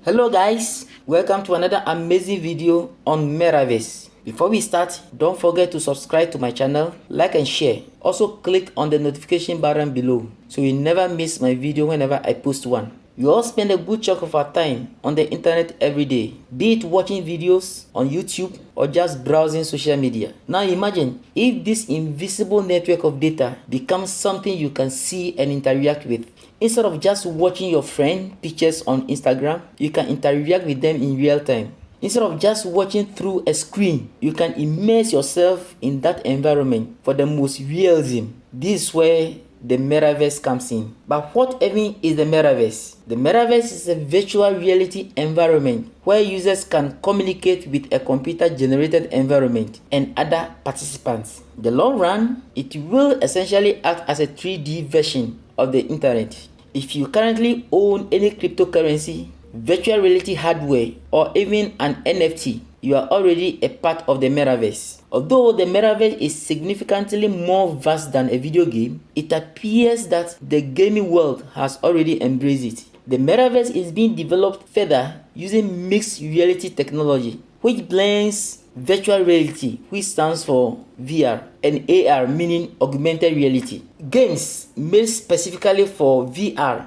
Hello guys, welcome to another amazing video on Metaverse. Before we start, don't forget to subscribe to my channel, like and share. Also click on the notification button below so you never miss my video whenever I post one. We all spend a good chunk of our time on the internet every day, be it watching videos on YouTube or just browsing social media. Now imagine if this invisible network of data becomes something you can see and interact with. Instead of just watching your friend pictures on Instagram, you can interact with them in real time. Instead of just watching through a screen, you can immerse yourself in that environment for the most realism. This is where the Metaverse comes in. But what even is the Metaverse? The Metaverse is a virtual reality environment where users can communicate with a computer-generated environment and other participants. In the long run, it will essentially act as a 3D version of the internet. If you currently own any cryptocurrency, virtual reality hardware, or even an NFT, you are already a part of the Metaverse. Although the Metaverse is significantly more vast than a video game, it appears that the gaming world has already embraced it. The Metaverse is being developed further using mixed reality technology, which blends virtual reality, which stands for VR, and AR, meaning augmented reality. Games made specifically for VR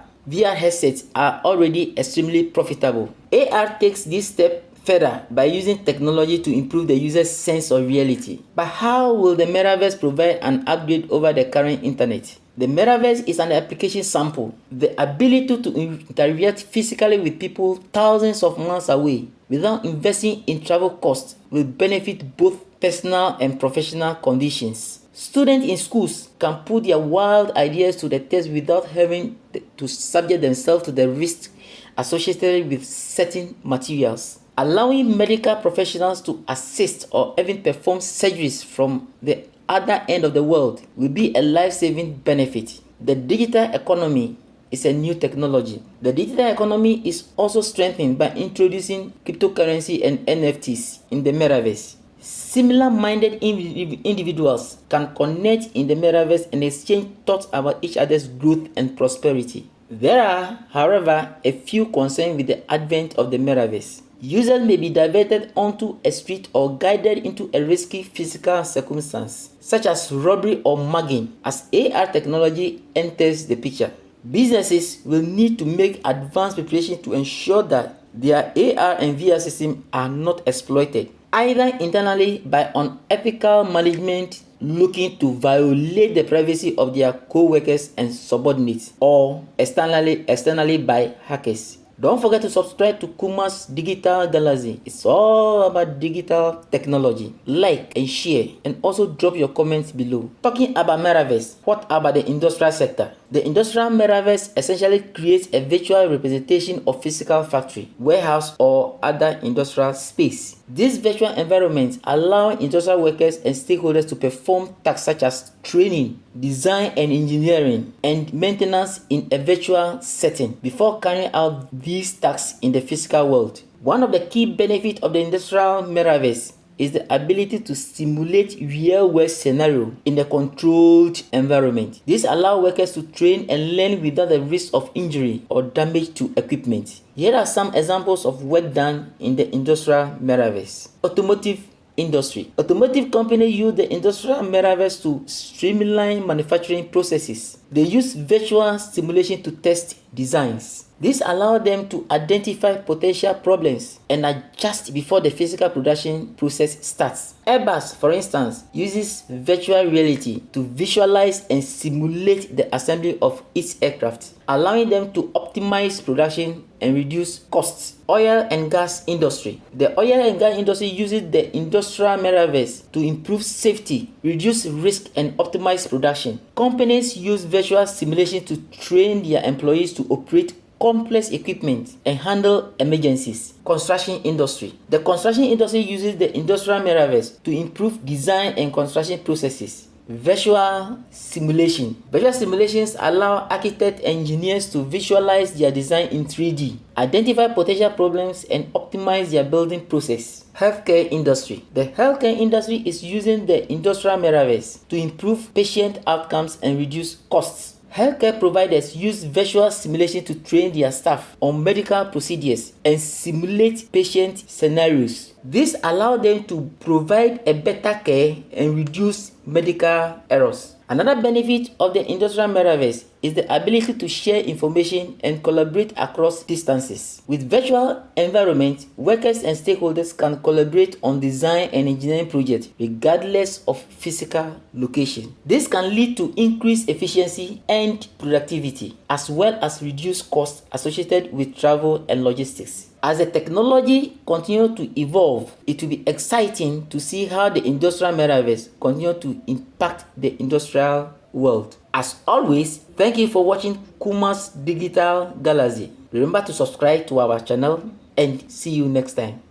headsets are already extremely profitable. AR takes this step further by using technology to improve the user's sense of reality. But how will the Metaverse provide an upgrade over the current internet? The Metaverse is an application sample. The ability to interact physically with people thousands of miles away without investing in travel costs will benefit both personal and professional conditions. Students in schools can put their wild ideas to the test without having to subject themselves to the risks associated with certain materials. Allowing medical professionals to assist or even perform surgeries from the other end of the world will be a life-saving benefit. The digital economy is a new technology. The digital economy is also strengthened by introducing cryptocurrency and NFTs in the Metaverse. Similar-minded individuals can connect in the Metaverse and exchange thoughts about each other's growth and prosperity. There are, however, a few concerns with the advent of the Metaverse. Users may be diverted onto a street or guided into a risky physical circumstance, such as robbery or mugging, as AR technology enters the picture. Businesses will need to make advanced preparation to ensure that their AR and VR systems are not exploited, either internally by unethical management looking to violate the privacy of their co-workers and subordinates, or externally by hackers. Don't forget to subscribe to Kuma's Digital Galaxy. It's all about digital technology. Like and share, and also drop your comments below. Talking about Metaverse, what about the industrial sector? The industrial Metaverse essentially creates a virtual representation of physical factory, warehouse, or other industrial space. These virtual environments allow industrial workers and stakeholders to perform tasks such as training, design and engineering, and maintenance in a virtual setting before carrying out these tasks in the physical world. One of the key benefits of the industrial Metaverse is the ability to simulate real-world scenario in a controlled environment. This allows workers to train and learn without the risk of injury or damage to equipment. Here are some examples of work done in the industrial Metaverse. Automotive industry. Automotive companies use the industrial Metaverse to streamline manufacturing processes. They use virtual simulation to test designs. This allows them to identify potential problems and adjust before the physical production process starts. Airbus, for instance, uses virtual reality to visualize and simulate the assembly of its aircraft, allowing them to optimize production and reduce costs. Oil and gas industry. The oil and gas industry uses the industrial Metaverse to improve safety, reduce risk, and optimize production. Companies use virtual simulation to train their employees to operate complex equipment and handle emergencies. Construction industry. The construction industry uses the industrial Metaverse to improve design and construction processes. Visual simulation. Visual simulations allow architects and engineers to visualize their design in 3D, identify potential problems, and optimize their building process. Healthcare industry. The healthcare industry is using the industrial Metaverse to improve patient outcomes and reduce costs. Healthcare providers use virtual simulation to train their staff on medical procedures and simulate patient scenarios. This allows them to provide a better care and reduce medical errors. Another benefit of the industrial metaverse is the ability to share information and collaborate across distances. With virtual environments, workers and stakeholders can collaborate on design and engineering projects regardless of physical location. This can lead to increased efficiency and productivity, as well as reduced costs associated with travel and logistics. As the technology continues to evolve, it will be exciting to see how the industrial metaverse continues to impact the industrial world. As always, thank you for watching Kuma's Digital Galaxy. Remember to subscribe to our channel and see you next time.